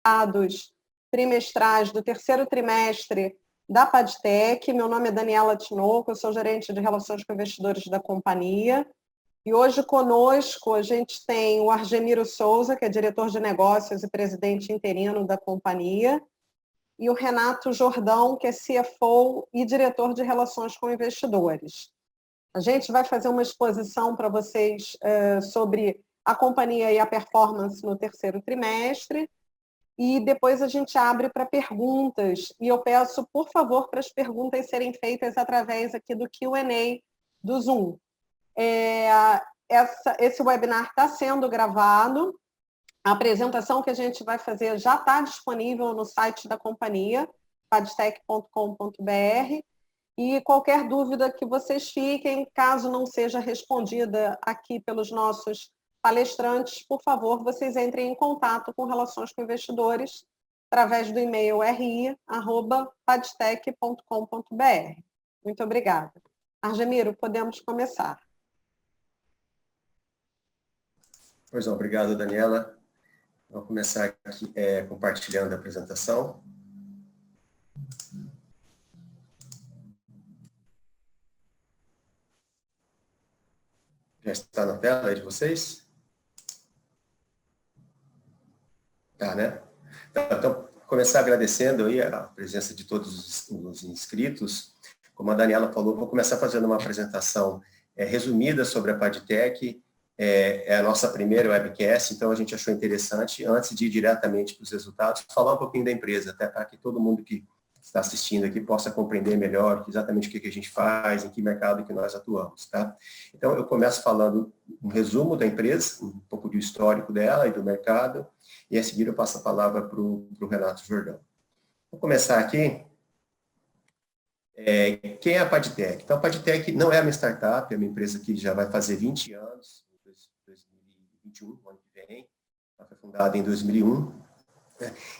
Dados trimestrais do terceiro trimestre da Padtech. Meu nome é Daniela Tinoco, eu sou gerente de Relações com Investidores da companhia. E hoje conosco a gente tem o Argemiro Souza, que é diretor de negócios e presidente interino da companhia, e o Renato Jordão, que é CFO e diretor de Relações com Investidores. A gente vai fazer uma exposição para vocês sobre a companhia e a performance no terceiro trimestre, e depois a gente abre para perguntas, e eu peço, por favor, para as perguntas serem feitas através aqui do Q&A do Zoom. Esse webinar está sendo gravado, a apresentação que a gente vai fazer já está disponível no site da companhia, padtech.com.br, e qualquer dúvida que vocês fiquem, caso não seja respondida aqui pelos nossos palestrantes, por favor, vocês entrem em contato com Relações com Investidores através do e-mail ri@padtech.com.br. Muito obrigada. Argemiro, podemos começar. Pois não, obrigado, Daniela. Vou começar aqui compartilhando a apresentação. Já está na tela aí de vocês? Tá, né? Então, começar agradecendo aí a presença de todos os inscritos. Como a Daniela falou, vou começar fazendo uma apresentação resumida sobre a Padtech. É a nossa primeira webcast, então a gente achou interessante, antes de ir diretamente para os resultados, falar um pouquinho da empresa, até para que todo mundo que está assistindo aqui possa compreender melhor exatamente o que a gente faz, em que mercado que nós atuamos, tá? Então, eu começo falando um resumo da empresa, um pouco do histórico dela e do mercado, e a seguir eu passo a palavra para o Renato Jordão. Vou começar aqui. Quem é a Padtech? Então, a Padtech não é uma startup, é uma empresa que já vai fazer 20 anos, 2021, ano que vem. Ela foi fundada em 2001.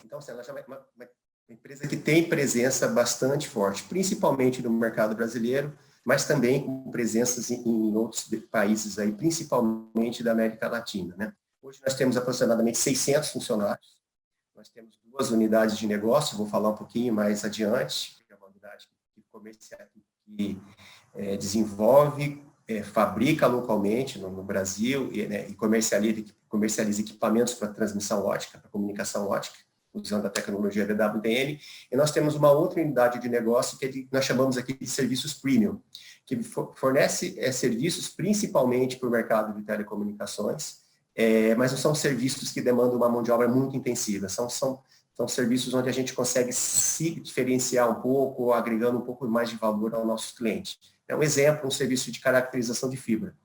Então, ela já é uma empresa que tem presença bastante forte, principalmente no mercado brasileiro, mas também com presenças em outros países, aí, principalmente da América Latina, né? Hoje nós temos aproximadamente 600 funcionários, nós temos 2 unidades de negócio, vou falar um pouquinho mais adiante, que é uma unidade que desenvolve, fabrica localmente no Brasil e comercializa equipamentos para transmissão ótica, para comunicação ótica, usando a tecnologia DWDM, e nós temos uma outra unidade de negócio que nós chamamos aqui de serviços premium, que fornece serviços principalmente para o mercado de telecomunicações, mas não são serviços que demandam uma mão de obra muito intensiva, são serviços onde a gente consegue se diferenciar um pouco, agregando um pouco mais de valor ao nosso cliente. É um exemplo, um serviço de caracterização de fibra,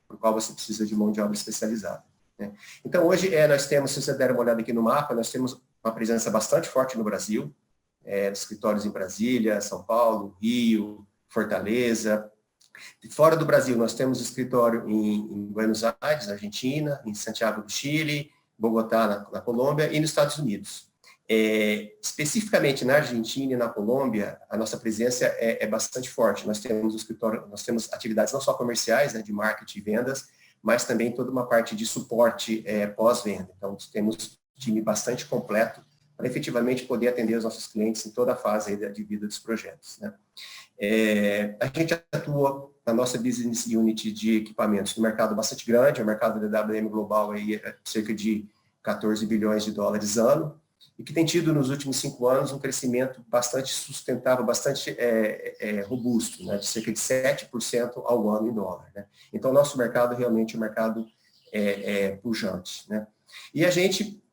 por qual você precisa de mão de obra especializada, né? Então, hoje, nós temos, se você der uma olhada aqui no mapa, nós temos uma presença bastante forte no Brasil, escritórios em Brasília, São Paulo, Rio, Fortaleza. Fora do Brasil, nós temos escritório em Buenos Aires, Argentina, em Santiago do Chile, Bogotá, na Colômbia, e nos Estados Unidos. Especificamente na Argentina e na Colômbia, a nossa presença é bastante forte. Nós temos escritório, nós temos atividades não só comerciais, né, de marketing e vendas, mas também toda uma parte de suporte pós-venda. Então, temos um time bastante completo para efetivamente poder atender os nossos clientes em toda a fase aí de vida dos projetos, né? A gente atua na nossa business unit de equipamentos no mercado bastante grande, o mercado da WM global aí é cerca de 14 bilhões de dólares ano, e que tem tido nos últimos 5 anos um crescimento bastante sustentável, bastante robusto, né, de cerca de 7% ao ano em dólar, né? Então, o nosso mercado realmente é um mercado pujante, né? E a gente,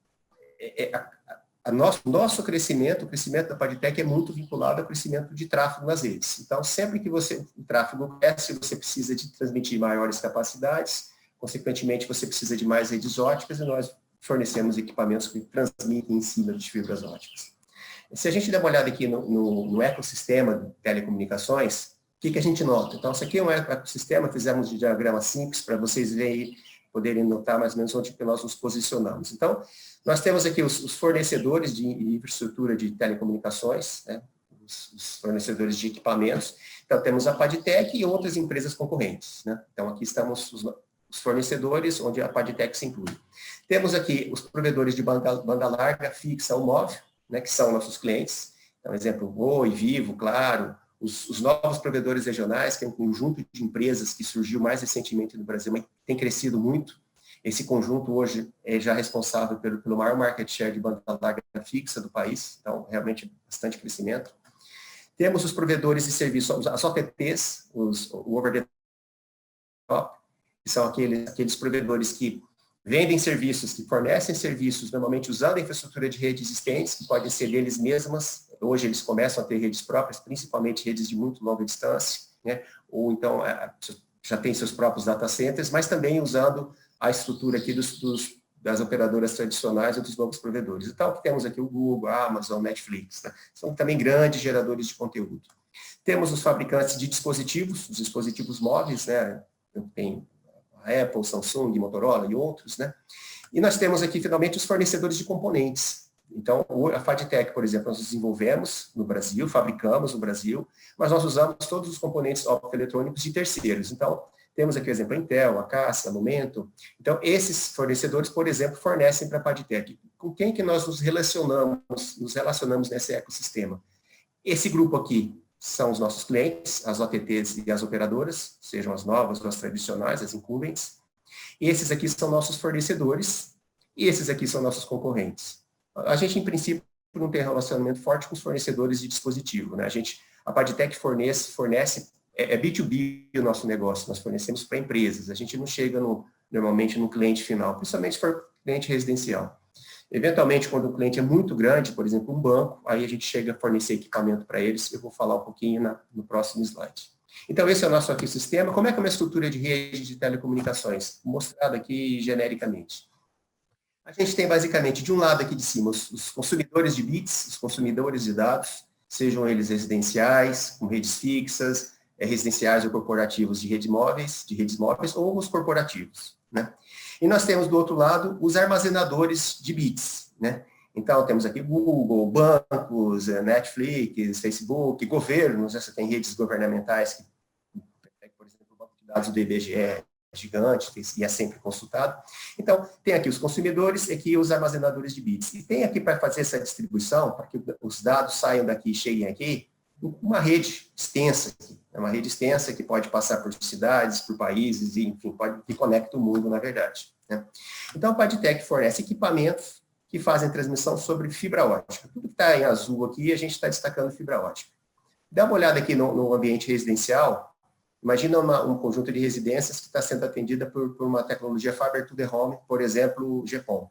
nosso crescimento, o crescimento da Padtech é muito vinculado ao crescimento de tráfego nas redes. Então, sempre que o tráfego cresce, você precisa de transmitir maiores capacidades, consequentemente, você precisa de mais redes óticas, e nós fornecemos equipamentos que transmitem em cima de fibras óticas. Se a gente der uma olhada aqui no ecossistema de telecomunicações, o que a gente nota? Então, isso aqui é um ecossistema, fizemos um diagrama simples para vocês verem, poderem notar mais ou menos onde que nós nos posicionamos. Então, nós temos aqui os fornecedores de infraestrutura de telecomunicações, né, os fornecedores de equipamentos. Então, temos a Padtech e outras empresas concorrentes, né? Então, aqui estamos os fornecedores, onde a Padtech se inclui. Temos aqui os provedores de banda larga, fixa ou móvel, né, que são nossos clientes. Então, exemplo, Oi, Vivo, Claro, os novos provedores regionais, que é um conjunto de empresas que surgiu mais recentemente no Brasil, mas tem crescido muito. Esse conjunto hoje é já responsável pelo maior market share de banda larga fixa do país, então realmente bastante crescimento. Temos os provedores de serviços, as OTTs, o Over the Top, que são aqueles provedores que vendem serviços, que fornecem serviços, normalmente usando a infraestrutura de redes existentes, que podem ser deles mesmas. Hoje eles começam a ter redes próprias, principalmente redes de muito longa distância, né? Ou então já tem seus próprios data centers, mas também usando a estrutura aqui das operadoras tradicionais ou dos novos provedores. Então, temos aqui o Google, a Amazon, Netflix, né? São também grandes geradores de conteúdo. Temos os fabricantes de dispositivos, os dispositivos móveis, né? Tem a Apple, Samsung, Motorola e outros, né? E nós temos aqui, finalmente, os fornecedores de componentes. Então, a Padtech, por exemplo, nós desenvolvemos no Brasil, fabricamos no Brasil, mas nós usamos todos os componentes optoeletrônicos de terceiros. Então, temos aqui o exemplo a Intel, a Casa, a Momento. Então, esses fornecedores, por exemplo, fornecem para a Padtech. Com quem que nós nos relacionamos nesse ecossistema? Esse grupo aqui são os nossos clientes, as OTTs e as operadoras, sejam as novas ou as tradicionais, as incumbentes. Esses aqui são nossos fornecedores e esses aqui são nossos concorrentes. A gente, em princípio, não tem relacionamento forte com os fornecedores de dispositivo, né? A Padtech fornece é B2B o nosso negócio, nós fornecemos para empresas, a gente não chega normalmente no cliente final, principalmente se for cliente residencial. Eventualmente, quando o cliente é muito grande, por exemplo, um banco, aí a gente chega a fornecer equipamento para eles, eu vou falar um pouquinho no próximo slide. Então, esse é o nosso ecossistema. Como é que é uma estrutura de rede de telecomunicações? Mostrado aqui genericamente. A gente tem basicamente, de um lado aqui de cima, os consumidores de bits, os consumidores de dados, sejam eles residenciais, com redes fixas, residenciais ou corporativos de redes móveis, ou os corporativos, né? E nós temos, do outro lado, os armazenadores de bits, né? Então, temos aqui Google, bancos, Netflix, Facebook, governos, né? Você tem redes governamentais, por exemplo, o banco de dados do IBGE é gigante e é sempre consultado. Então, tem aqui os consumidores e aqui os armazenadores de bits. E tem aqui, para fazer essa distribuição, para que os dados saiam daqui e cheguem aqui, uma rede extensa, uma rede extensa que pode passar por cidades, por países, e, enfim, que conecta o mundo, na verdade, né? Então, a Padtech fornece equipamentos que fazem transmissão sobre fibra ótica. Tudo que está em azul aqui, a gente está destacando fibra ótica. Dá uma olhada aqui no ambiente residencial. Imagina um conjunto de residências que está sendo atendida por uma tecnologia Fiber to the Home, por exemplo, o GPON.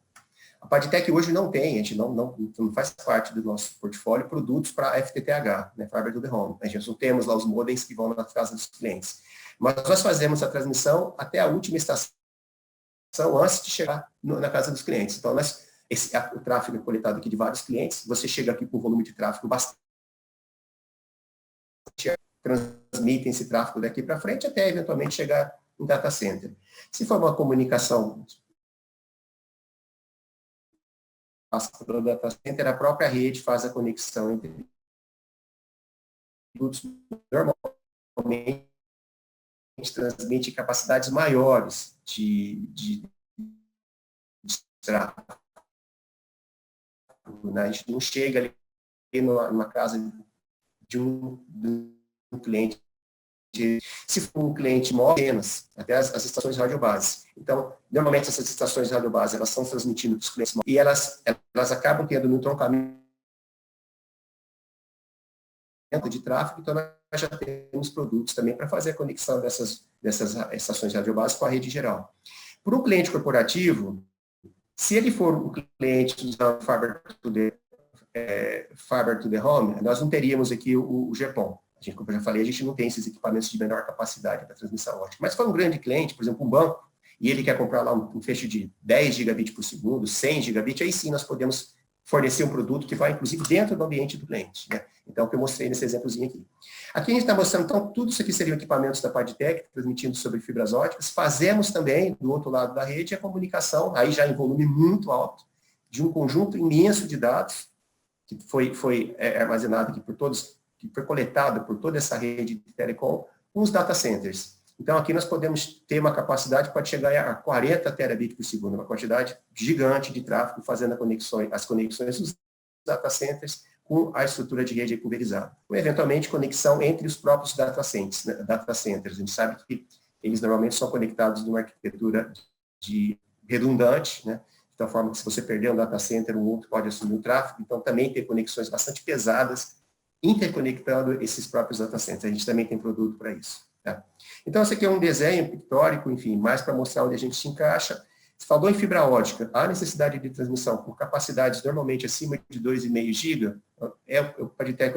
A Padtech hoje não tem, a gente não faz parte do nosso portfólio produtos para FTTH, né, Fiber to the Home. A gente não temos lá os modems que vão nas casas dos clientes. Mas nós fazemos a transmissão até a última estação antes de chegar na casa dos clientes. Então, o tráfego é coletado aqui de vários clientes, você chega aqui com volume de tráfego bastante, transmitem esse tráfego daqui para frente até eventualmente chegar em data center. Se for uma comunicação pelo data center, a própria rede faz a conexão entre produtos. Normalmente transmite capacidades maiores de tráfego. A gente não chega ali numa casa de um cliente. Se for um cliente móvel, apenas, até as estações de radiobase. Então, normalmente essas estações de radiobase, elas estão transmitindo para os clientes móveis, e elas acabam tendo no entroncamento de tráfego, então nós já temos produtos também para fazer a conexão dessas estações de radiobase com a rede geral. Para um cliente corporativo, se ele for um cliente usando Fiber to the Home, nós não teríamos aqui o GPON. Como eu já falei, a gente não tem esses equipamentos de menor capacidade para transmissão ótica. Mas se for um grande cliente, por exemplo, um banco, e ele quer comprar lá um fecho de 10 gigabit por segundo, 100 gigabit, aí sim nós podemos fornecer um produto que vai, inclusive, dentro do ambiente do cliente, né? Então, o que eu mostrei nesse exemplozinho aqui. Aqui a gente está mostrando, então, tudo isso aqui seriam equipamentos da Padtech, transmitindo sobre fibras óticas. Fazemos também, do outro lado da rede, a comunicação, aí já em volume muito alto, de um conjunto imenso de dados, que foi armazenado aqui por todos, que foi coletado por toda essa rede de telecom, com os data centers. Então, aqui nós podemos ter uma capacidade que pode chegar a 40 terabits por segundo, uma quantidade gigante de tráfego, fazendo as conexões dos data centers com a estrutura de rede pulverizada. Ou, eventualmente, conexão entre os próprios data centers, né? A gente sabe que eles normalmente são conectados numa arquitetura redundante, né? De tal forma que, se você perder um data center, um outro pode assumir o tráfego. Então, também tem conexões bastante pesadas, interconectando esses próprios data centers. A gente também tem produto para isso. Tá? Então, esse aqui é um desenho pictórico, enfim, mais para mostrar onde a gente se encaixa. Você falou em fibra ótica, há necessidade de transmissão por capacidades normalmente acima de 2,5 GB, é o Padtech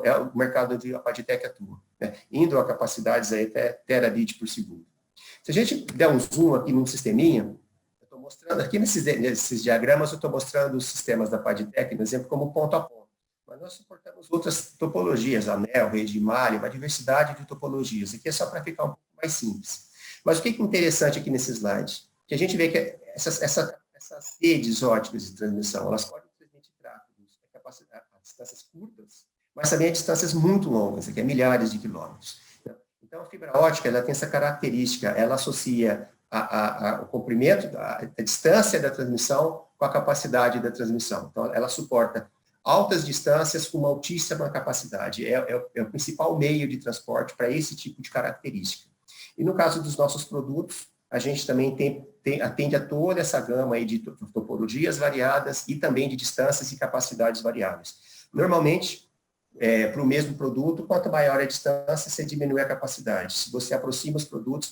é o mercado onde a Padtech atua, né? Indo a capacidades aí até terabit por segundo. Se a gente der um zoom aqui num sisteminha, eu estou mostrando aqui nesses diagramas, eu estou mostrando os sistemas da Padtech, por exemplo, como ponto a ponto. Mas nós suportamos outras topologias, anel, rede de malha, uma diversidade de topologias. Aqui é só para ficar um pouco mais simples. Mas o que é interessante aqui nesse slide? Que a gente vê que essas redes óticas de transmissão, elas podem transmitir tráfegos a distâncias curtas, mas também a distâncias muito longas, aqui é milhares de quilômetros. Então, a fibra ótica, ela tem essa característica, ela associa o comprimento, a distância da transmissão com a capacidade da transmissão. Então, ela suporta altas distâncias com uma altíssima capacidade. É o principal meio de transporte para esse tipo de característica. E no caso dos nossos produtos, a gente também atende a toda essa gama aí de topologias variadas e também de distâncias e capacidades variáveis. Normalmente, para o mesmo produto, quanto maior a distância, você diminui a capacidade. Se você aproxima os produtos,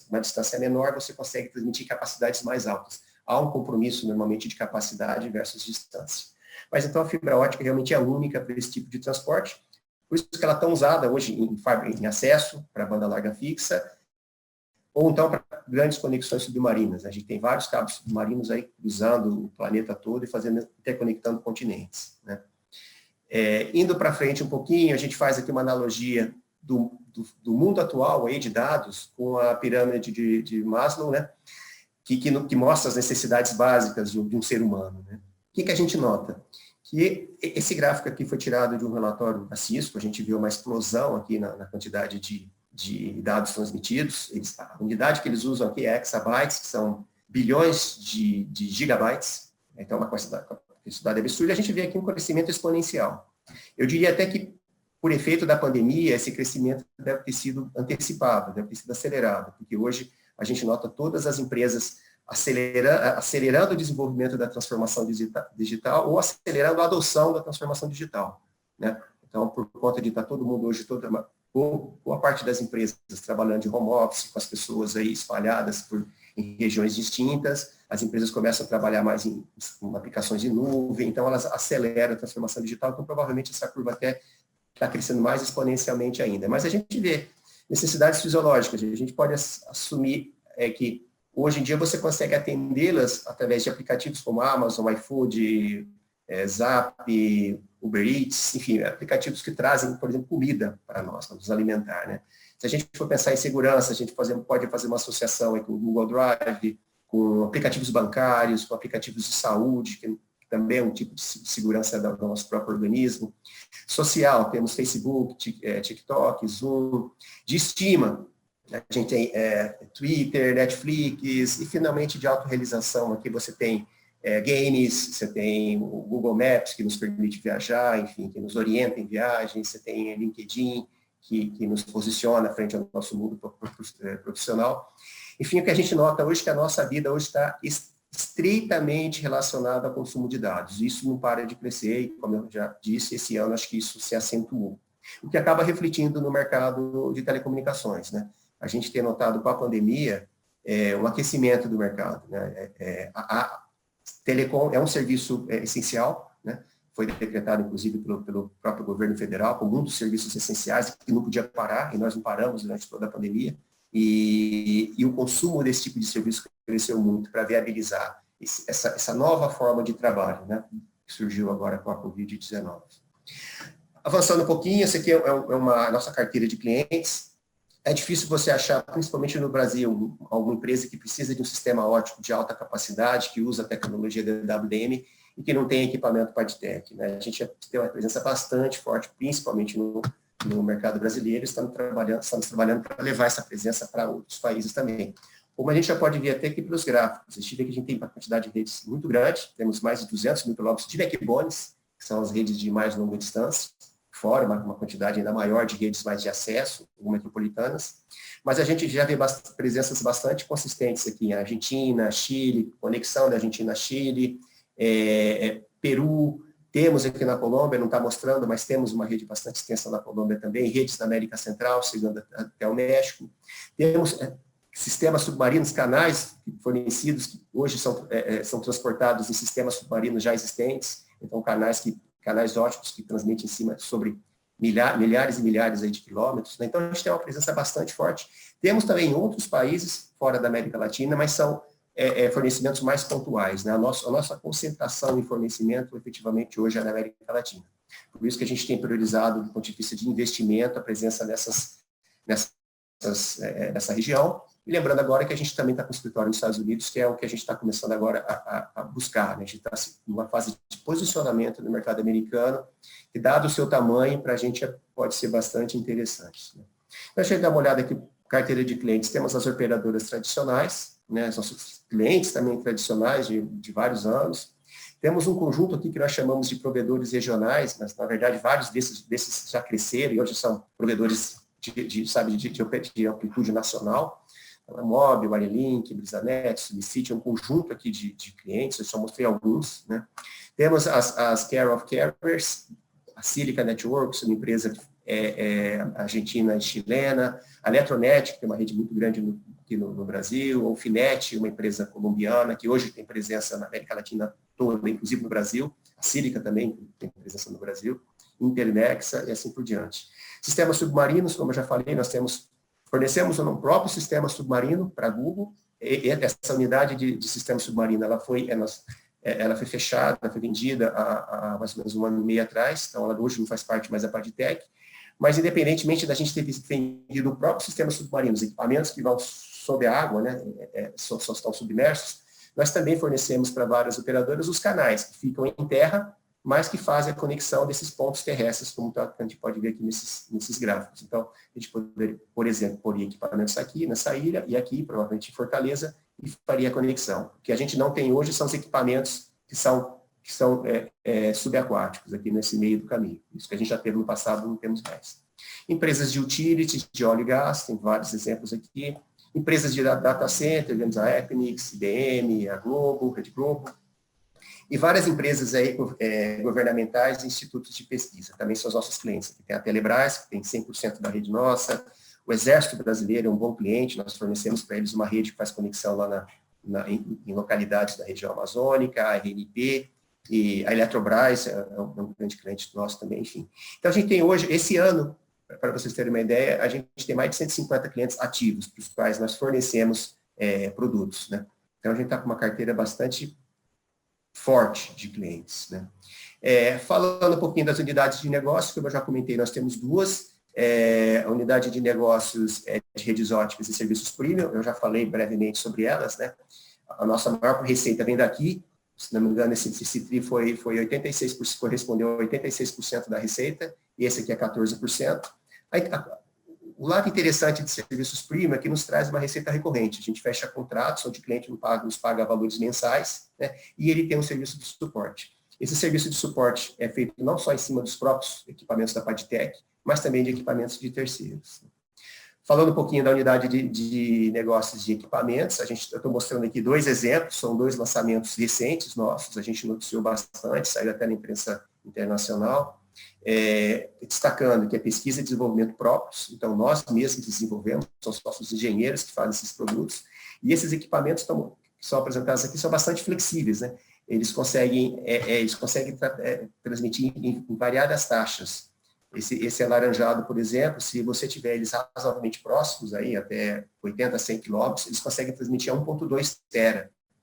uma distância menor, você consegue transmitir capacidades mais altas. Há um compromisso, normalmente, de capacidade versus distância. Mas, então, a fibra ótica realmente é a única para esse tipo de transporte. Por isso que ela é tão usada hoje em acesso para banda larga fixa, ou então para grandes conexões submarinas. A gente tem vários cabos submarinos aí cruzando o planeta todo e interconectando continentes, né? Indo para frente um pouquinho, a gente faz aqui uma analogia do mundo atual aí de dados com a pirâmide de Maslow, né? Que mostra as necessidades básicas de um ser humano, né? O que a gente nota? Que esse gráfico aqui foi tirado de um relatório da Cisco, a gente viu uma explosão aqui na quantidade de dados transmitidos. A unidade que eles usam aqui é exabytes, que são bilhões de gigabytes, então uma quantidade absurda. A gente vê aqui um crescimento exponencial. Eu diria até que, por efeito da pandemia, esse crescimento deve ter sido antecipado, deve ter sido acelerado, porque hoje a gente nota todas as empresas acelerando o desenvolvimento da transformação digital ou acelerando a adoção da transformação digital, né? Então, por conta de estar todo mundo hoje, boa parte das empresas trabalhando de home office, com as pessoas aí espalhadas em regiões distintas, as empresas começam a trabalhar mais em aplicações de nuvem, então elas aceleram a transformação digital, então provavelmente essa curva até está crescendo mais exponencialmente ainda. Mas a gente vê necessidades fisiológicas, a gente pode assumir que hoje em dia você consegue atendê-las através de aplicativos como Amazon, iFood, Zap, Uber Eats, enfim, aplicativos que trazem, por exemplo, comida para nós, para nos alimentar, né? Se a gente for pensar em segurança, a gente pode fazer uma associação aí com o Google Drive, com aplicativos bancários, com aplicativos de saúde, que também é um tipo de segurança do nosso próprio organismo. Social, temos Facebook, TikTok, Zoom. De estima, a gente tem Twitter, Netflix, e finalmente de autorrealização, aqui você tem games, você tem o Google Maps, que nos permite viajar, enfim, que nos orienta em viagens, você tem LinkedIn, que nos posiciona frente ao nosso mundo profissional. Enfim, o que a gente nota hoje é que a nossa vida hoje está estreitamente relacionada ao consumo de dados. Isso não para de crescer, e como eu já disse, esse ano acho que isso se acentuou. O que acaba refletindo no mercado de telecomunicações, né? A gente tem notado com a pandemia um aquecimento do mercado, né? A telecom é um serviço essencial, né? Foi decretado, inclusive, pelo próprio governo federal, como um dos serviços essenciais que não podia parar, e nós não paramos durante toda a pandemia, e o consumo desse tipo de serviço cresceu muito para viabilizar essa nova forma de trabalho, né? Que surgiu agora com a Covid-19. Avançando um pouquinho, essa aqui é uma nossa carteira de clientes. É difícil você achar, principalmente no Brasil, alguma empresa que precisa de um sistema óptico de alta capacidade, que usa a tecnologia DWDM e que não tem equipamento Padtech, né? A gente tem uma presença bastante forte, principalmente no no mercado brasileiro, estamos trabalhando para levar essa presença para outros países também. Como a gente já pode ver até aqui pelos gráficos, a gente vê que a gente tem uma quantidade de redes muito grande, temos mais de 200 mil quilômetros de backbones, que são as redes de mais longa distância, fora uma quantidade ainda maior de redes mais de acesso, metropolitanas, mas a gente já vê presenças bastante consistentes aqui em Argentina, Chile, conexão da Argentina a Chile, Peru, temos aqui na Colômbia, não está mostrando, mas temos uma rede bastante extensa na Colômbia também, redes na América Central, chegando até o México. Temos sistemas submarinos, canais fornecidos, que hoje são transportados em sistemas submarinos já existentes, então canais óticos que transmitem em cima sobre milhares e milhares aí de quilômetros, né? Então a gente tem uma presença bastante forte. Temos também em outros países fora da América Latina, mas são fornecimentos mais pontuais, né? A nossa concentração em fornecimento, efetivamente, hoje é na América Latina. Por isso que a gente tem priorizado, do ponto de vista de investimento, a presença nessa região. E lembrando agora que a gente também está com o escritório nos Estados Unidos, que é o que a gente está começando agora a buscar, né? A gente está numa fase de posicionamento no mercado americano, que, dado o seu tamanho, para a gente pode ser bastante interessante, né? Então, deixa eu dar uma olhada aqui, carteira de clientes. Temos as operadoras tradicionais, né? Os nossos clientes também tradicionais de vários anos. Temos um conjunto aqui que nós chamamos de provedores regionais, mas, na verdade, vários desses já cresceram e hoje são provedores de amplitude nacional. Então, a Mob, Wirelink, Brisanet, Subsite, um conjunto aqui de clientes, eu só mostrei alguns, né? Temos as Care of Carriers, a Silica Networks, uma empresa argentina e chilena, a Eletronet, que tem uma rede muito grande aqui no Brasil, a Finet, uma empresa colombiana, que hoje tem presença na América Latina toda, inclusive no Brasil, a Silica também tem presença no Brasil, Internexa e assim por diante. Sistemas submarinos, como eu já falei, fornecemos um próprio sistema submarino para a Google, e essa unidade de sistema submarino, ela foi fechada, foi vendida há mais ou menos um ano e meio atrás, então ela hoje não faz parte mais da Padtech, mas independentemente da gente ter vendido o próprio sistema submarino, os equipamentos que vão sob a água, né, só estão submersos, nós também fornecemos para várias operadoras os canais que ficam em terra, mas que fazem a conexão desses pontos terrestres, como a gente pode ver aqui nesses gráficos. Então, a gente poderia, por exemplo, pôr equipamentos aqui, nessa ilha, e aqui, provavelmente em Fortaleza, e faria a conexão. O que a gente não tem hoje são os equipamentos que são subaquáticos, aqui nesse meio do caminho. Isso que a gente já teve no passado, não temos mais. Empresas de utilities, de óleo e gás, tem vários exemplos aqui. Empresas de data center, temos a Equinix, IBM, a Globo, Rede Globo. E várias empresas aí, governamentais e institutos de pesquisa, também são os nossos clientes. Aqui tem a Telebrás, que tem 100% da rede nossa. O Exército Brasileiro é um bom cliente, nós fornecemos para eles uma rede que faz conexão lá em localidades da região amazônica, a RNP, e a Eletrobras é um grande cliente nosso também, enfim. Então, a gente tem hoje, esse ano, para vocês terem uma ideia, a gente tem mais de 150 clientes ativos, para os quais nós fornecemos produtos, né? Então, a gente está com uma carteira bastante forte de clientes, né? Falando um pouquinho das unidades de negócio, como eu já comentei, nós temos duas, a unidade de negócios de redes óticas e serviços premium, eu já falei brevemente sobre elas, né? A nossa maior receita vem daqui, se não me engano, esse TRI foi 86%, correspondeu a 86% da receita, e esse aqui é 14%. Aí, o lado interessante de serviços premium é que nos traz uma receita recorrente. A gente fecha contratos onde o cliente nos paga valores mensais, né, e ele tem um serviço de suporte. Esse serviço de suporte é feito não só em cima dos próprios equipamentos da Padtech, mas também de equipamentos de terceiros. Falando um pouquinho da unidade de negócios de equipamentos, eu estou mostrando aqui dois exemplos, são dois lançamentos recentes nossos, a gente noticiou bastante, saiu até na imprensa internacional, destacando que é pesquisa e desenvolvimento próprios, então nós mesmos desenvolvemos, são os nossos engenheiros que fazem esses produtos, e esses equipamentos que são apresentados aqui são bastante flexíveis, né? Eles conseguem transmitir em variadas taxas. Esse alaranjado, por exemplo, se você tiver eles razoavelmente próximos, aí, até 80 a 100 quilômetros, eles conseguem transmitir a 1.2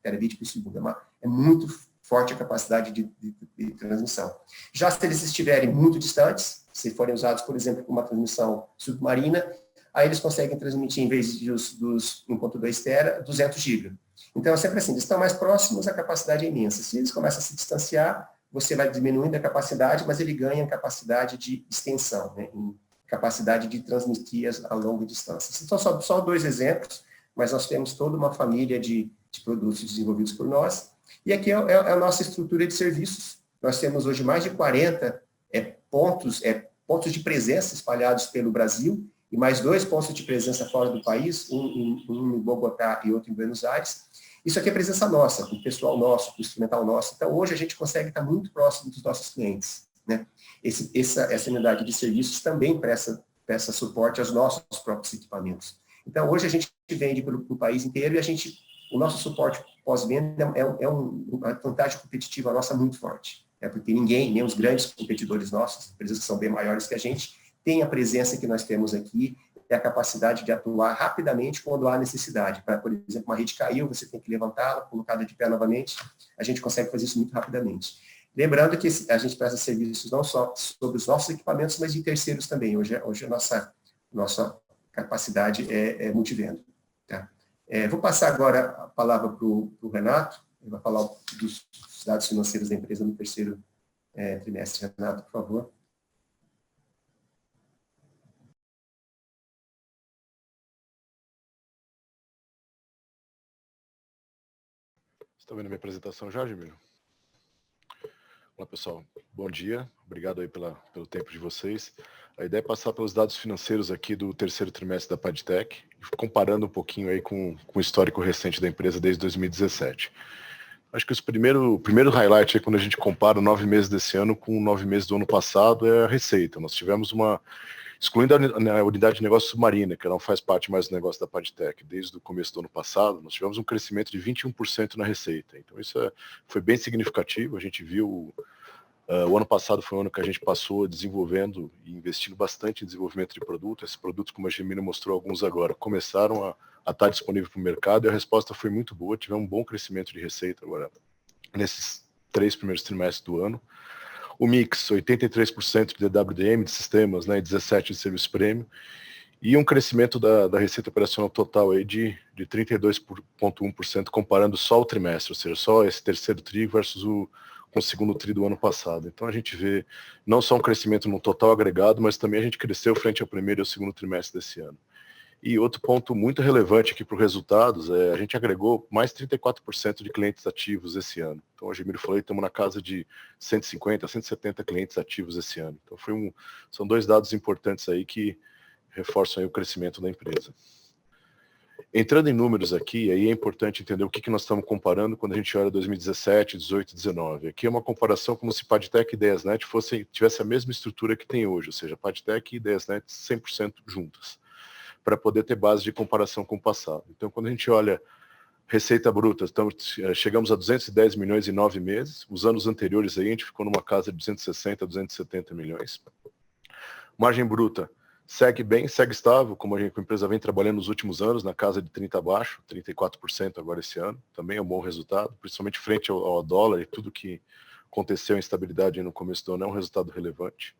terabit por segundo. É muito forte a capacidade de transmissão. Já se eles estiverem muito distantes, se forem usados, por exemplo, com uma transmissão submarina, aí eles conseguem transmitir, em vez dos 1.2 tera, 200 GB. Então, é sempre assim, eles estão mais próximos, a capacidade é imensa. Se eles começam a se distanciar, você vai diminuindo a capacidade, mas ele ganha capacidade de extensão, né, em capacidade de transmitir a longa distância. Então, só 2 exemplos, mas nós temos toda uma família de produtos desenvolvidos por nós. E aqui é a nossa estrutura de serviços. Nós temos hoje mais de 40 pontos de presença espalhados pelo Brasil, e mais 2 pontos de presença fora do país, um em Bogotá e outro em Buenos Aires. Isso aqui é presença nossa, com o pessoal nosso, com o instrumental nosso. Então, hoje a gente consegue estar muito próximo dos nossos clientes, né? Essa unidade de serviços também presta suporte aos nossos próprios equipamentos. Então, hoje a gente vende pelo país inteiro e o nosso suporte pós-venda é uma vantagem competitiva nossa muito forte. Porque nem os grandes competidores nossos, empresas que são bem maiores que a gente, têm a presença que nós temos aqui e a capacidade de atuar rapidamente quando há necessidade. Por exemplo, uma rede caiu, você tem que levantá-la, colocá-la de pé novamente, a gente consegue fazer isso muito rapidamente. Lembrando que a gente presta serviços não só sobre os nossos equipamentos, mas de terceiros também. Hoje a nossa capacidade é multivenda. Tá? Vou passar agora a palavra para o Renato, ele vai falar dos dados financeiros da empresa no terceiro trimestre. Renato, por favor. Está vendo a minha apresentação já, Gemílio? Olá, pessoal. Bom dia. Obrigado aí pelo tempo de vocês. A ideia é passar pelos dados financeiros aqui do terceiro trimestre da Padtech, comparando um pouquinho aí com o histórico recente da empresa desde 2017. Acho que o primeiro highlight aí, quando a gente compara 9 meses desse ano com 9 meses do ano passado, é a receita. Nós tivemos excluindo a unidade de negócio submarina, que não faz parte mais do negócio da Padtech, desde o começo do ano passado, nós tivemos um crescimento de 21% na receita. Então isso foi bem significativo. A gente viu, o ano passado foi um ano que a gente passou desenvolvendo e investindo bastante em desenvolvimento de produto. Esses produtos, como a Gemília mostrou alguns agora, começaram a estar disponíveis para o mercado e a resposta foi muito boa. Tivemos um bom crescimento de receita agora, nesses 3 primeiros trimestres do ano. O mix, 83% de DWDM, de sistemas, né, e 17% de serviço prêmio, e um crescimento da receita operacional total aí de 32,1%, comparando só o trimestre, ou seja, só esse terceiro tri versus com o segundo tri do ano passado. Então a gente vê não só um crescimento no total agregado, mas também a gente cresceu frente ao primeiro e ao segundo trimestre desse ano. E outro ponto muito relevante aqui para os resultados a gente agregou mais 34% de clientes ativos esse ano. Então, a Gemílio falou, estamos na casa de 150, 170 clientes ativos esse ano. Então, são 2 dados importantes aí que reforçam aí o crescimento da empresa. Entrando em números aqui, aí é importante entender o que nós estamos comparando quando a gente olha 2017, 18, 19. Aqui é uma comparação como se Padtech e IDEASnet tivesse a mesma estrutura que tem hoje, ou seja, Padtech e IDEASnet 100% juntas, para poder ter base de comparação com o passado. Então, quando a gente olha receita bruta, chegamos a 210 milhões em 9 meses. Os anos anteriores aí, a gente ficou numa casa de 260, 270 milhões. Margem bruta segue bem, segue estável, como a empresa vem trabalhando nos últimos anos, na casa de 30 abaixo, 34% agora esse ano. Também é um bom resultado, principalmente frente ao dólar e tudo que aconteceu em estabilidade no começo do ano, é um resultado relevante.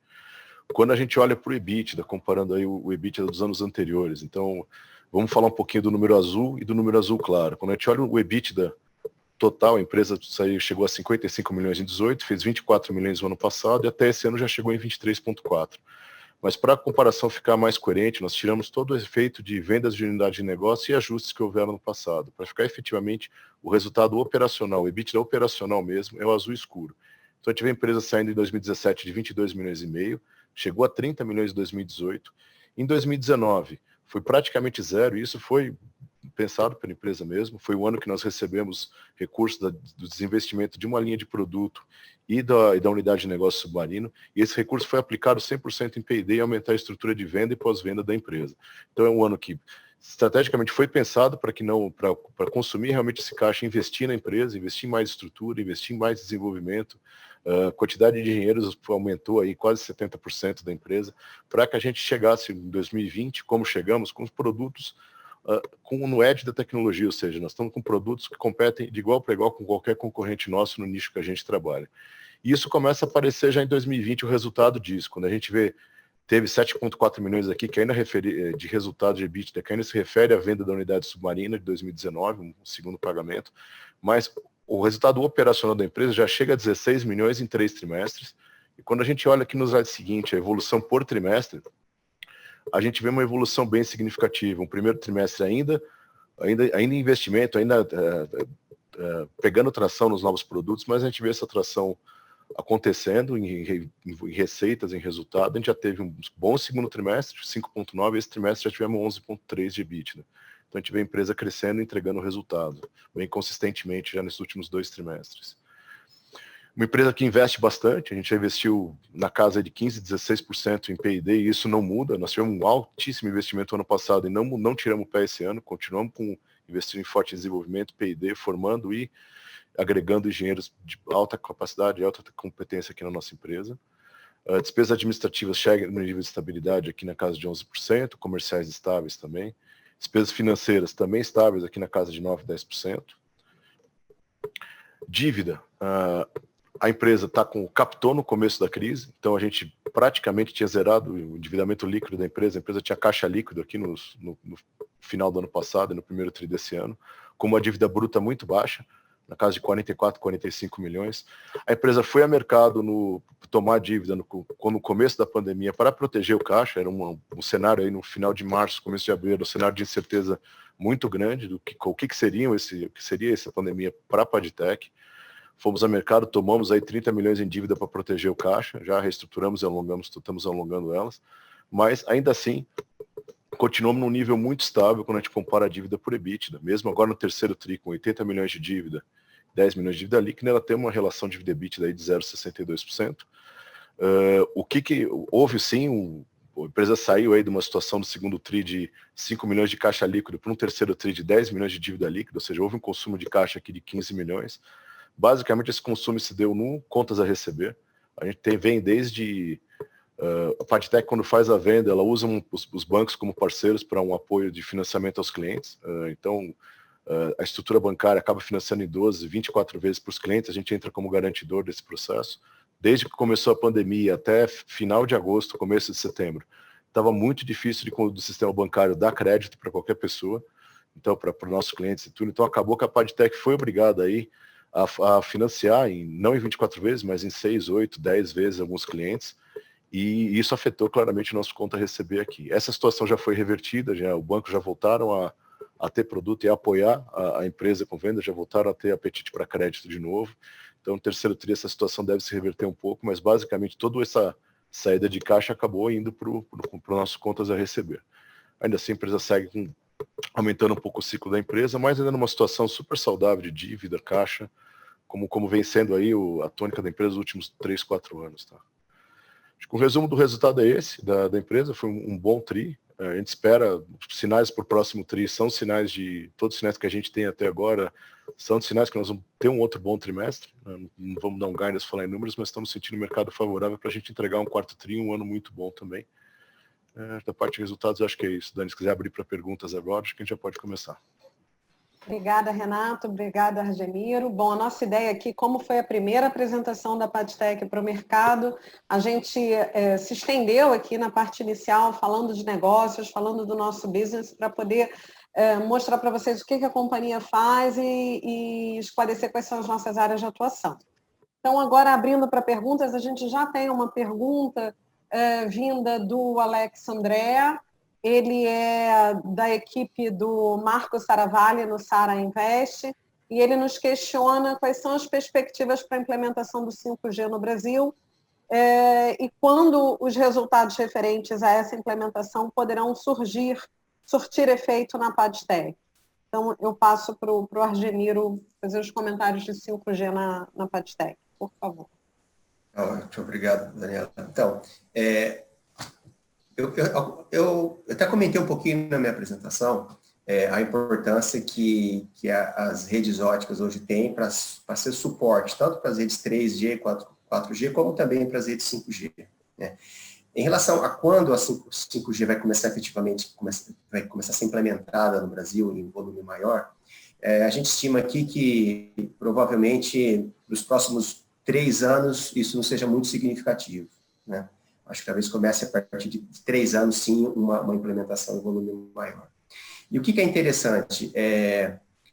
Quando a gente olha para o EBITDA, comparando aí o EBITDA dos anos anteriores, então vamos falar um pouquinho do número azul e do número azul claro. Quando a gente olha o EBITDA total, a empresa chegou a 55 milhões em 18, fez 24 milhões no ano passado e até esse ano já chegou em 23,4. Mas para a comparação ficar mais coerente, nós tiramos todo o efeito de vendas de unidade de negócio e ajustes que houveram no passado, para ficar efetivamente o resultado operacional, o EBITDA operacional mesmo, é o azul escuro. Então a gente vê a empresa saindo em 2017 de 22 milhões e meio, chegou a 30 milhões em 2018. Em 2019, foi praticamente zero, e isso foi pensado pela empresa mesmo. Foi o ano que nós recebemos recursos do desinvestimento de uma linha de produto e da unidade de negócio submarino, e esse recurso foi aplicado 100% em P&D e aumentar a estrutura de venda e pós-venda da empresa. Então é um ano que estrategicamente foi pensado para consumir realmente esse caixa, investir na empresa, investir em mais estrutura, investir em mais desenvolvimento. A quantidade de engenheiros aumentou aí quase 70% da empresa, para que a gente chegasse em 2020, como chegamos, com os produtos no edge da tecnologia, ou seja, nós estamos com produtos que competem de igual para igual com qualquer concorrente nosso no nicho que a gente trabalha. E isso começa a aparecer já em 2020 o resultado disso, quando a gente teve 7,4 milhões aqui, que ainda de resultado de EBITDA, que ainda se refere à venda da unidade submarina de 2019, um segundo pagamento, mas o resultado operacional da empresa já chega a 16 milhões em 3 trimestres, e quando a gente olha aqui no slide seguinte, a evolução por trimestre, a gente vê uma evolução bem significativa. Um primeiro trimestre ainda em investimento, ainda pegando tração nos novos produtos, mas a gente vê essa tração acontecendo em receitas, em resultado. A gente já teve um bom segundo trimestre, 5,9, esse trimestre já tivemos 11,3 de EBITDA. Então a gente vê a empresa crescendo e entregando resultado, bem consistentemente já nesses últimos 2 trimestres. Uma empresa que investe bastante, a gente já investiu na casa de 15%, 16% em P&D e isso não muda. Nós tivemos um altíssimo investimento ano passado e não tiramos o pé esse ano, continuamos investindo em forte desenvolvimento, P&D, formando e agregando engenheiros de alta capacidade e alta competência aqui na nossa empresa. Despesas administrativas chegam no nível de estabilidade aqui na casa de 11%, comerciais estáveis também. Despesas financeiras também estáveis aqui na casa de 9%, 10%. Dívida, a empresa captou no começo da crise, então a gente praticamente tinha zerado o endividamento líquido da empresa, a empresa tinha caixa líquido aqui no final do ano passado e no primeiro tri desse ano, com uma dívida bruta muito baixa, na casa de 44, 45 milhões. A empresa foi a mercado tomar dívida no começo da pandemia para proteger o caixa, era um cenário aí no final de março, começo de abril, um cenário de incerteza muito grande do que seria essa pandemia para a Padtech. Fomos ao mercado, tomamos aí 30 milhões em dívida para proteger o caixa, já reestruturamos e estamos alongando elas, mas ainda assim continuamos num nível muito estável quando a gente compara a dívida por EBITDA. Mesmo agora no terceiro tri, com 80 milhões de dívida, 10 milhões de dívida líquida, ela tem uma relação de dívida EBITDA aí de 0,62%. Houve sim, a empresa saiu aí de uma situação do segundo tri de 5 milhões de caixa líquido para um terceiro tri de 10 milhões de dívida líquida, ou seja, houve um consumo de caixa aqui de 15 milhões. Basicamente, esse consumo se deu no contas a receber. A gente vem desde... a Padtech, quando faz a venda, ela usa os bancos como parceiros para um apoio de financiamento aos clientes. Então, a estrutura bancária acaba financiando em 12, 24 vezes para os clientes. A gente entra como garantidor desse processo. Desde que começou a pandemia até final de agosto, começo de setembro, estava muito difícil do sistema bancário dar crédito para qualquer pessoa, então para os nossos clientes e tudo. Então, acabou que a Padtech foi obrigada aí a financiar, não em 24 vezes, mas em 6, 8, 10 vezes alguns clientes, e isso afetou claramente o nosso conta a receber aqui. Essa situação já foi revertida, o banco já voltaram a ter produto e a apoiar a empresa com venda, já voltaram a ter apetite para crédito de novo. Então, no terceiro tri, essa situação deve se reverter um pouco, mas basicamente toda essa saída de caixa acabou indo para o nosso contas a receber. Ainda assim, a empresa segue aumentando um pouco o ciclo da empresa, mas ainda numa situação super saudável de dívida, caixa, como vem sendo aí a tônica da empresa nos últimos 3, 4 anos. Tá? Acho que o resumo do resultado é esse, da empresa, foi um bom tri. A gente espera, sinais para o próximo tri são todos os sinais que a gente tem até agora, são sinais que nós vamos ter um outro bom trimestre. Não vamos dar um guidance falar em números, mas estamos sentindo o mercado favorável para a gente entregar um quarto tri, um ano muito bom também. Da parte de resultados, acho que é isso. Dani, se quiser abrir para perguntas agora, acho que a gente já pode começar. Obrigada, Renato. Obrigada, Argemiro. Bom, a nossa ideia aqui, como foi a primeira apresentação da Padtech para o mercado, a gente se estendeu aqui na parte inicial, falando de negócios, falando do nosso business, para poder mostrar para vocês o que a companhia faz e esclarecer quais são as nossas áreas de atuação. Então, agora, abrindo para perguntas, a gente já tem uma pergunta vinda do Alex André. Ele é da equipe do Marco Saravalli no Sara Invest, e ele nos questiona quais são as perspectivas para a implementação do 5G no Brasil e quando os resultados referentes a essa implementação poderão surtir efeito na Padtech. Então, eu passo para o Argemiro fazer os comentários de 5G na Padtech, por favor. Muito obrigado, Daniela. Então, eu até comentei um pouquinho na minha apresentação a importância que as redes óticas hoje têm para ser suporte, tanto para as redes 3G, 4G, como também para as redes 5G. Né? Em relação a quando a 5G vai começar efetivamente, vai começar a ser implementada no Brasil em volume maior, a gente estima aqui que provavelmente nos próximos 3 anos isso não seja muito significativo. Né? Acho que talvez comece a partir de 3 anos, sim, uma implementação em volume maior. E o que é interessante?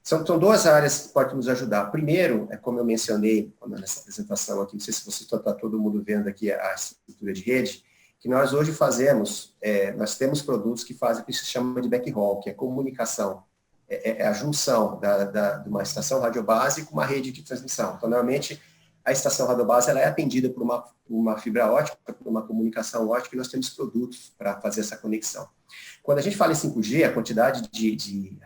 São 2 áreas que podem nos ajudar. Primeiro, como eu mencionei nessa apresentação aqui, não sei se está todo mundo vendo aqui a estrutura de rede, que nós hoje fazemos, nós temos produtos que fazem o que se chama de backhaul, que é comunicação, é a junção de uma estação radiobase com uma rede de transmissão. Então, normalmente, a estação radiobase ela é atendida por uma fibra ótica, por uma comunicação ótica, e nós temos produtos para fazer essa conexão. Quando a gente fala em 5G, a quantidade de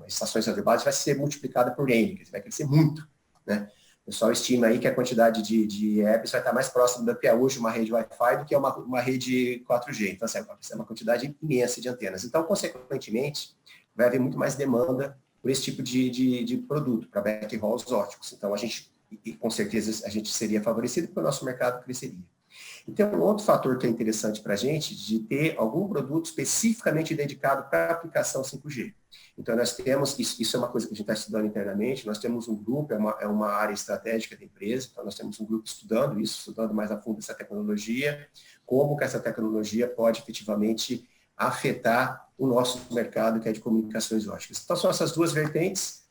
estações radiobase vai ser multiplicada por N, quer dizer, vai crescer muito, né? O pessoal estima aí que a quantidade de apps vai estar mais próxima do que é hoje uma rede Wi-Fi do que uma rede 4G. Então, assim, é uma quantidade imensa de antenas. Então, consequentemente, vai haver muito mais demanda por esse tipo de produto, para backhauls óticos. Então, com certeza, a gente seria favorecido porque o nosso mercado cresceria. E tem um outro fator que é interessante para a gente, de ter algum produto especificamente dedicado para a aplicação 5G. Então, nós temos, isso é uma coisa que a gente está estudando internamente, nós temos um grupo, é uma área estratégica da empresa, então nós temos um grupo estudando isso, estudando mais a fundo essa tecnologia, como que essa tecnologia pode efetivamente afetar o nosso mercado, que é de comunicações óticas. Então, são essas duas vertentes,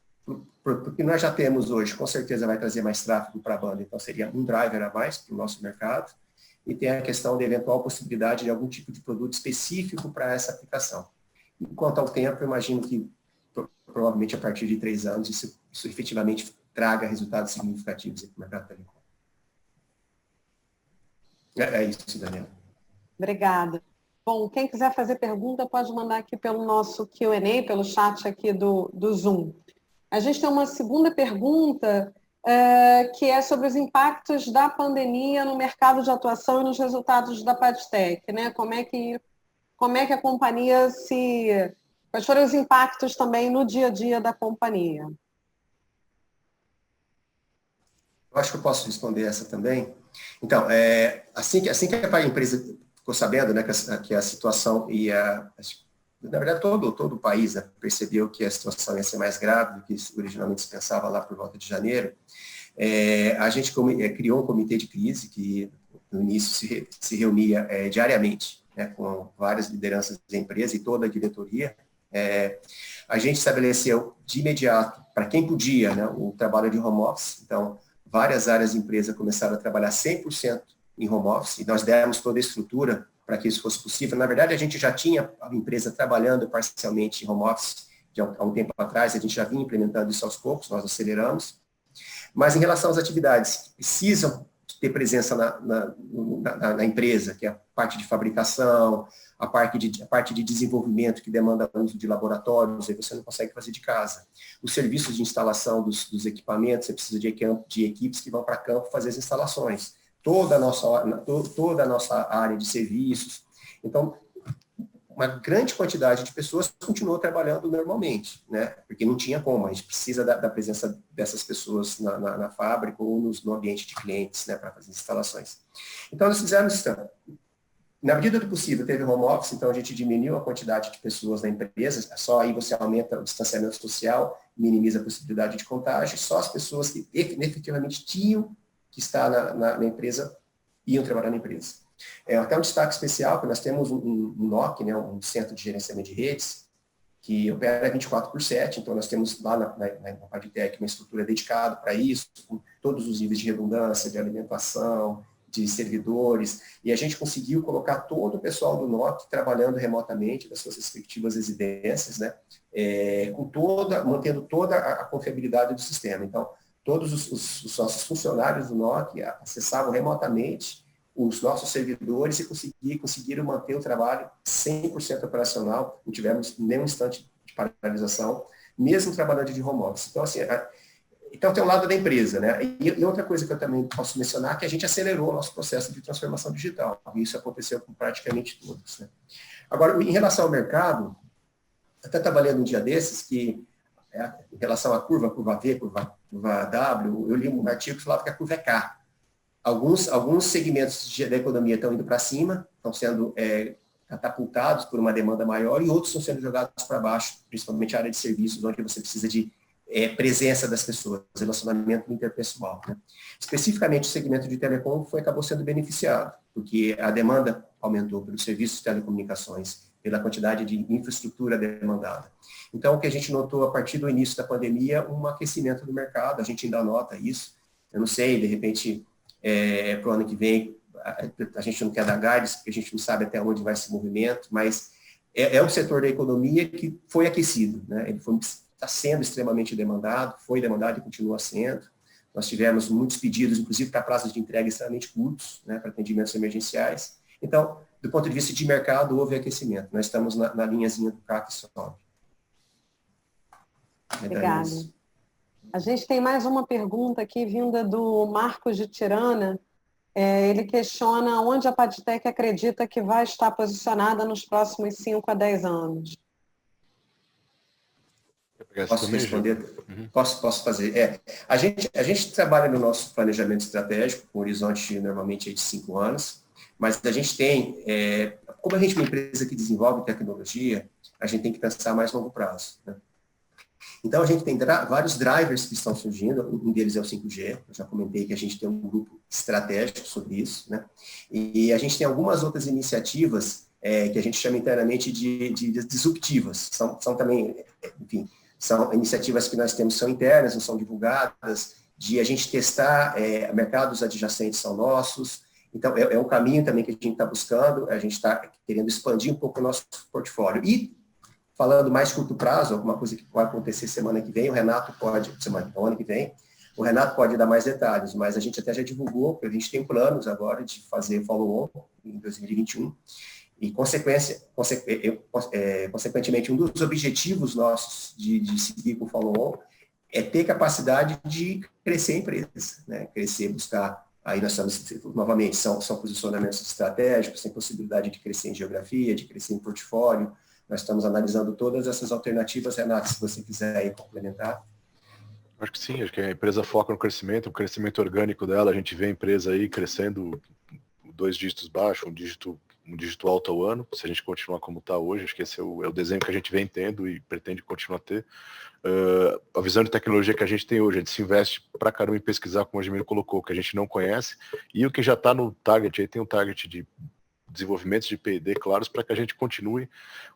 porque nós já temos hoje, com certeza vai trazer mais tráfego para a banda, então seria um driver a mais para o nosso mercado, e tem a questão da eventual possibilidade de algum tipo de produto específico para essa aplicação. Quanto ao tempo, eu imagino que provavelmente a partir de 3 anos isso efetivamente traga resultados significativos para o mercado telecom. É isso, Daniela. Obrigada. Bom, quem quiser fazer pergunta pode mandar aqui pelo nosso Q&A, pelo chat aqui do Zoom. A gente tem uma segunda pergunta, que é sobre os impactos da pandemia no mercado de atuação e nos resultados da Padtech, né? Como é que a companhia Quais foram os impactos também no dia a dia da companhia? Eu acho que eu posso responder essa também. Então, assim que a empresa ficou sabendo, né, que a situação ia... Na verdade, todo o país, né, percebeu que a situação ia ser mais grave do que originalmente se pensava lá por volta de janeiro. A gente criou um comitê de crise que, no início, se reunia diariamente, né, com várias lideranças da empresa e toda a diretoria. A gente estabeleceu de imediato, para quem podia, né, o trabalho de home office. Então, várias áreas da empresa começaram a trabalhar 100% em home office, e nós demos toda a estrutura para que isso fosse possível. Na verdade, a gente já tinha a empresa trabalhando parcialmente em home office há um tempo atrás, a gente já vinha implementando isso aos poucos, nós aceleramos. Mas em relação às atividades que precisam ter presença na empresa, que é a parte de fabricação, a parte de desenvolvimento que demanda o uso de laboratórios, aí você não consegue fazer de casa. Os serviços de instalação dos equipamentos, você precisa de equipes que vão para campo fazer as instalações. Toda a nossa área de serviços. Então, uma grande quantidade de pessoas continuou trabalhando normalmente, né? Porque não tinha como, a gente precisa da presença dessas pessoas na fábrica ou no ambiente de clientes, né, para fazer instalações. Então, nós fizemos isso. Na medida do possível, teve home office, então a gente diminuiu a quantidade de pessoas na empresa, só aí você aumenta o distanciamento social, minimiza a possibilidade de contágio, só as pessoas que efetivamente tinham que estar na empresa iam trabalhar na empresa. Até um destaque especial, que nós temos um NOC, né, um Centro de Gerenciamento de Redes, que opera 24/7, então nós temos lá na Padtech uma estrutura dedicada para isso, com todos os níveis de redundância, de alimentação, de servidores, e a gente conseguiu colocar todo o pessoal do NOC trabalhando remotamente das suas respectivas residências, né, mantendo toda a confiabilidade do sistema. Então, todos os nossos funcionários do NOC acessavam remotamente os nossos servidores e conseguiram manter o trabalho 100% operacional, não tivemos nenhum instante de paralisação, mesmo trabalhando de home office. Então, assim, então tem um lado da empresa, né? E outra coisa que eu também posso mencionar é que a gente acelerou o nosso processo de transformação digital. E isso aconteceu com praticamente todos, né? Agora, em relação ao mercado, até trabalhando um dia desses, que em relação à curva V, curva W, eu li um artigo que falava que a curva é K. Alguns segmentos da economia estão indo para cima, estão sendo catapultados por uma demanda maior, e outros estão sendo jogados para baixo, principalmente a área de serviços, onde você precisa de presença das pessoas, relacionamento interpessoal, né? Especificamente o segmento de telecom acabou sendo beneficiado, porque a demanda aumentou pelos serviços de telecomunicações, pela quantidade de infraestrutura demandada. Então, o que a gente notou a partir do início da pandemia, um aquecimento do mercado, a gente ainda nota isso, eu não sei, de repente, para o ano que vem, a gente não quer dar guides, porque a gente não sabe até onde vai esse movimento, mas é um setor da economia que foi aquecido, né? Ele está sendo extremamente demandado, foi demandado e continua sendo. Nós tivemos muitos pedidos, inclusive para prazos de entrega extremamente curtos, né, para atendimentos emergenciais. Então, do ponto de vista de mercado, houve aquecimento. Nós estamos na linhazinha do CAC sobe. Obrigada. A gente tem mais uma pergunta aqui, vinda do Marcos de Tirana. Ele questiona onde a Padtech acredita que vai estar posicionada nos próximos 5 a 10 anos. Posso responder? Uhum. Posso fazer. A gente trabalha no nosso planejamento estratégico, com horizonte normalmente de 5 anos, mas a gente tem, como a gente é uma empresa que desenvolve tecnologia, a gente tem que pensar mais longo prazo, né? Então, a gente tem vários drivers que estão surgindo, um deles é o 5G, eu já comentei que a gente tem um grupo estratégico sobre isso, né? E a gente tem algumas outras iniciativas que a gente chama internamente de disruptivas, são também, enfim, são iniciativas que nós temos, são internas, não são divulgadas, de a gente testar, mercados adjacentes são nossos, então é um caminho também que a gente está buscando, a gente está querendo expandir um pouco o nosso portfólio. E, falando mais curto prazo, alguma coisa que vai acontecer semana que vem, o Renato pode, ano que vem, o Renato pode dar mais detalhes, mas a gente até já divulgou, porque a gente tem planos agora de fazer follow-on em 2021, e consequentemente, um dos objetivos nossos de seguir com o follow-on é ter capacidade de crescer a empresa, né? Crescer, buscar, aí nós estamos, novamente, são posicionamentos estratégicos, tem possibilidade de crescer em geografia, de crescer em portfólio. Nós estamos analisando todas essas alternativas, Renato, se você quiser aí complementar. Acho que sim, acho que a empresa foca no crescimento, o crescimento orgânico dela, a gente vê a empresa aí crescendo 2 dígitos baixos, um dígito alto ao ano, se a gente continuar como está hoje, acho que esse é o desenho que a gente vem tendo e pretende continuar a ter. A visão de tecnologia que a gente tem hoje, a gente se investe pra caramba em pesquisar, como a Gemino colocou, que a gente não conhece, e o que já está no target, aí tem um target de desenvolvimentos de P&D claros para que a gente continue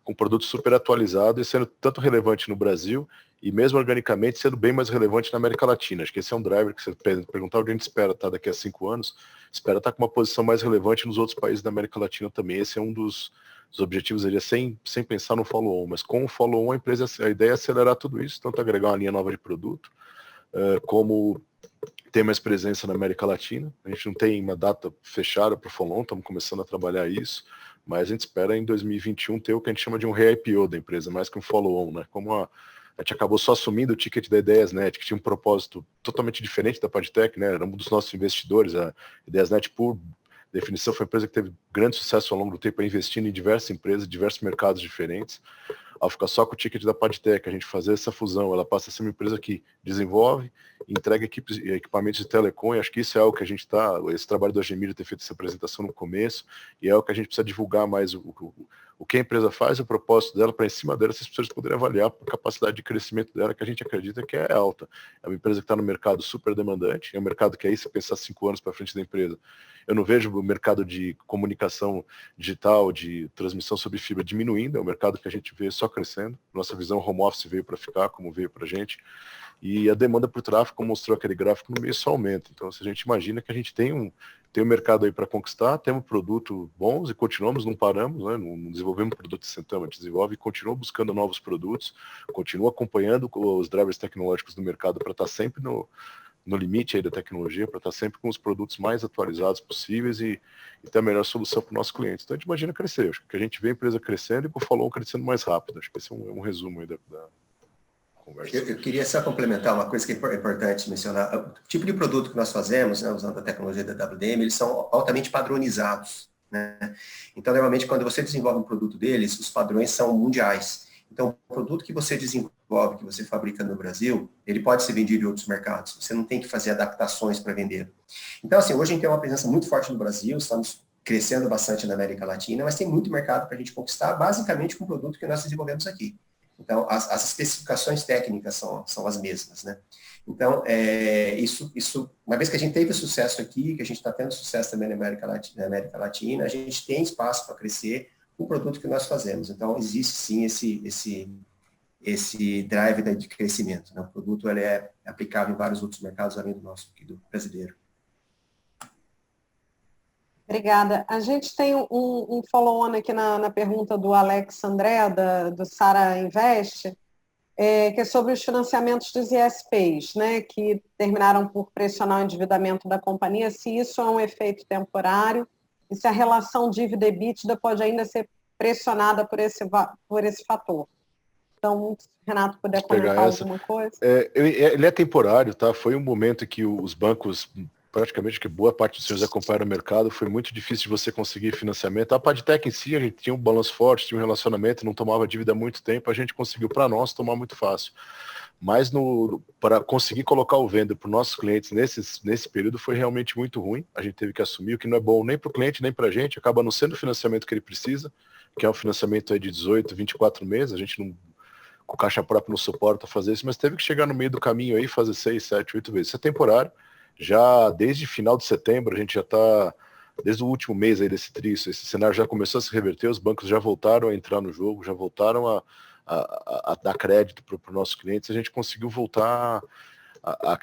com um produto super atualizado e sendo tanto relevante no Brasil e mesmo organicamente sendo bem mais relevante na América Latina. Acho que esse é um driver que você perguntar onde a gente espera estar daqui a 5 anos, espera estar com uma posição mais relevante nos outros países da América Latina também. Esse é um dos objetivos, sem pensar no follow-on, mas com o follow-on a ideia é acelerar tudo isso, tanto agregar uma linha nova de produto, como ter mais presença na América Latina. A gente não tem uma data fechada para o follow-on, estamos começando a trabalhar isso, mas a gente espera em 2021 ter o que a gente chama de um re-IPO da empresa, mais que um follow-on, né? Como a gente acabou só assumindo o ticket da Ideiasnet, que tinha um propósito totalmente diferente da Padtech, né? Era um dos nossos investidores, a Ideiasnet, por definição, foi uma empresa que teve grande sucesso ao longo do tempo, investindo em diversas empresas, diversos mercados diferentes. Ao ficar só com o ticket da Padtech, a gente fazer essa fusão, ela passa a ser uma empresa que desenvolve, entrega equipamentos de telecom, e acho que isso é algo que a gente está, esse trabalho do Agemiro ter feito essa apresentação no começo, e é o que a gente precisa divulgar mais o que a empresa faz, o propósito dela, para em cima dela essas pessoas poderem avaliar a capacidade de crescimento dela, que a gente acredita que é alta. É uma empresa que está no mercado super demandante, é um mercado que aí, se pensar 5 anos para frente da empresa, eu não vejo o mercado de comunicação digital, de transmissão sobre fibra diminuindo, é um mercado que a gente vê só crescendo. Nossa visão home office veio para ficar, como veio para a gente. E a demanda por tráfego, como mostrou aquele gráfico no meio, só aumenta. Então, se a gente imagina que a gente tem um mercado aí para conquistar, temos produtos bons e continuamos, não paramos, né? Não desenvolvemos produto e sentamos, a gente desenvolve e continua buscando novos produtos, continua acompanhando os drivers tecnológicos do mercado para estar sempre no limite aí da tecnologia, para estar sempre com os produtos mais atualizados possíveis e ter a melhor solução para o nosso cliente. Então a gente imagina crescer, acho que a gente vê a empresa crescendo e com o follow-on crescendo mais rápido. Acho que esse é um resumo aí da conversa. Eu queria só complementar uma coisa que é importante mencionar. O tipo de produto que nós fazemos, né, usando a tecnologia da WDM, eles são altamente padronizados, né? Então, normalmente, quando você desenvolve um produto deles, os padrões são mundiais. Então, o produto que você desenvolve, que você fabrica no Brasil, ele pode ser vendido em outros mercados. Você não tem que fazer adaptações para vender. Então, assim, hoje a gente tem uma presença muito forte no Brasil, estamos crescendo bastante na América Latina, mas tem muito mercado para a gente conquistar, basicamente com o produto que nós desenvolvemos aqui. Então, as especificações técnicas são as mesmas, né? Então, isso, uma vez que a gente teve sucesso aqui, que a gente está tendo sucesso também na América Latina, a gente tem espaço para crescer o produto que nós fazemos. Então, existe sim esse drive de crescimento, né? O produto ele é aplicável em vários outros mercados além do nosso, aqui do brasileiro. Obrigada. A gente tem um follow-on aqui na pergunta do Alex André, do Sara Invest, que é sobre os financiamentos dos ISPs, né, que terminaram por pressionar o endividamento da companhia, se isso é um efeito temporário e se a relação dívida-EBITDA pode ainda ser pressionada por esse fator. Então, se o Renato puder comentar alguma coisa. Ele é temporário, tá? Foi um momento em que os bancos, praticamente que boa parte dos senhores acompanharam o mercado, foi muito difícil de você conseguir financiamento. A Padtec em si, a gente tinha um balanço forte, tinha um relacionamento, não tomava dívida há muito tempo, a gente conseguiu para nós tomar muito fácil. Mas para conseguir colocar o vendor para os nossos clientes nesse período foi realmente muito ruim. A gente teve que assumir, o que não é bom nem para o cliente, nem para a gente, acaba não sendo o financiamento que ele precisa, que é um financiamento aí de 18, 24 meses, a gente não, com caixa própria não suporta fazer isso, mas teve que chegar no meio do caminho aí, fazer 6, 7, 8 vezes. Isso é temporário. Já desde final de setembro, a gente já está, desde o último mês aí desse tri, esse cenário já começou a se reverter, os bancos já voltaram a entrar no jogo, já voltaram a dar crédito para os nossos clientes, a gente conseguiu voltar a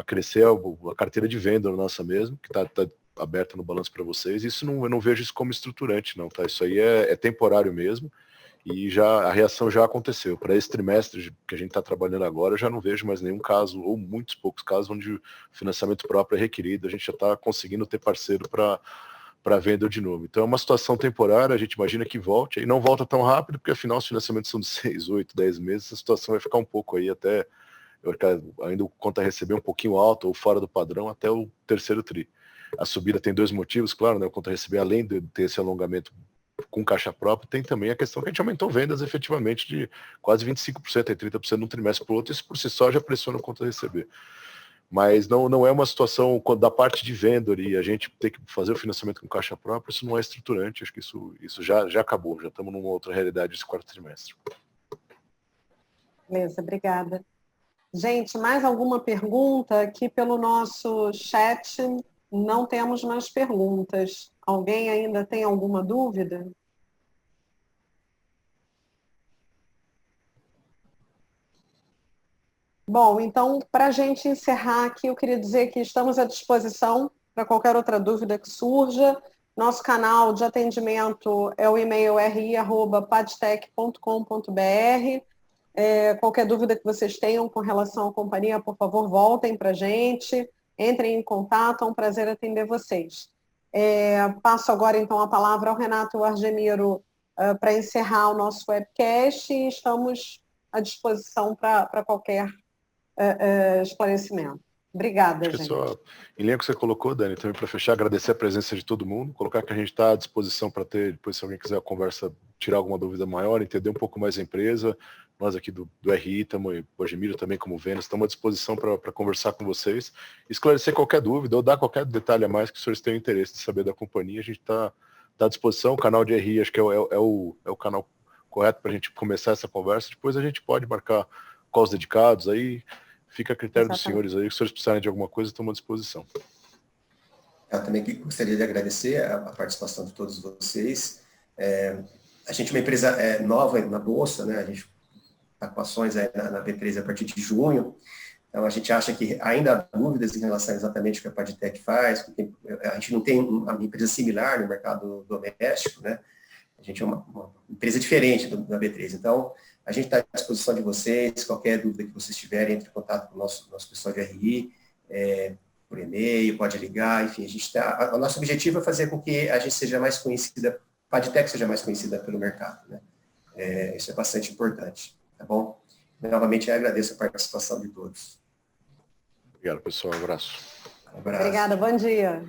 crescer a carteira de venda nossa mesmo, que está aberta no balanço para vocês. Isso eu não vejo isso como estruturante, não, tá? Isso aí é temporário mesmo. E já a reação já aconteceu. Para esse trimestre que a gente está trabalhando agora, eu já não vejo mais nenhum caso, ou muitos poucos casos, onde o financiamento próprio é requerido. A gente já está conseguindo ter parceiro para venda de novo. Então é uma situação temporária, a gente imagina que volte, e não volta tão rápido, porque afinal os financiamentos são de 6, 8, 10 meses, a situação vai ficar um pouco aí até, ainda o conta receber um pouquinho alto ou fora do padrão até o terceiro tri. A subida tem dois motivos, claro, né? O conta receber, além de ter esse alongamento com caixa própria, tem também a questão que a gente aumentou vendas efetivamente de quase 25% e 30% de um trimestre para o outro, isso por si só já pressiona o conta receber. Mas não é uma situação da parte de vendedor e a gente ter que fazer o financiamento com caixa própria, isso não é estruturante, acho que isso já acabou, já estamos numa outra realidade esse quarto trimestre. Beleza, obrigada. Gente, mais alguma pergunta? Aqui pelo nosso chat não temos mais perguntas. Alguém ainda tem alguma dúvida? Bom, então, para a gente encerrar aqui, eu queria dizer que estamos à disposição para qualquer outra dúvida que surja. Nosso canal de atendimento é o e-mail ri@padtec.com.br. Qualquer dúvida que vocês tenham com relação à companhia, por favor, voltem para a gente, entrem em contato, é um prazer atender vocês. Passo agora, então, a palavra ao Renato Argemiro para encerrar o nosso webcast e estamos à disposição para qualquer esclarecimento. Obrigada, gente. Só, em linha que você colocou, Dani, também para fechar, agradecer a presença de todo mundo, colocar que a gente está à disposição para ter, depois se alguém quiser a conversa, tirar alguma dúvida maior, entender um pouco mais a empresa, nós aqui do RI, o Argemiro também como Vênus, estamos à disposição para conversar com vocês, esclarecer qualquer dúvida ou dar qualquer detalhe a mais que os senhores tenham interesse de saber da companhia, a gente está à disposição, o canal de RI acho que é o canal correto para a gente começar essa conversa, depois a gente pode marcar calls dedicados, aí fica a critério dos senhores aí, se os senhores precisarem de alguma coisa, estamos à disposição. Eu também gostaria de agradecer a participação de todos vocês. A gente é uma empresa nova na Bolsa, né? A gente está com ações na B3 a partir de junho, então a gente acha que ainda há dúvidas em relação exatamente ao que a Padtec faz, porque a gente não tem uma empresa similar no mercado doméstico, né? A gente é uma empresa diferente da B3, então a gente está à disposição de vocês, qualquer dúvida que vocês tiverem, entre em contato com o nosso pessoal de RI, por e-mail, pode ligar, enfim, o nosso objetivo é fazer com que a gente seja mais conhecida, a Padtec seja mais conhecida pelo mercado, né? Isso é bastante importante, tá bom? Novamente, eu agradeço a participação de todos. Obrigado, pessoal. Um abraço. Obrigada, bom dia.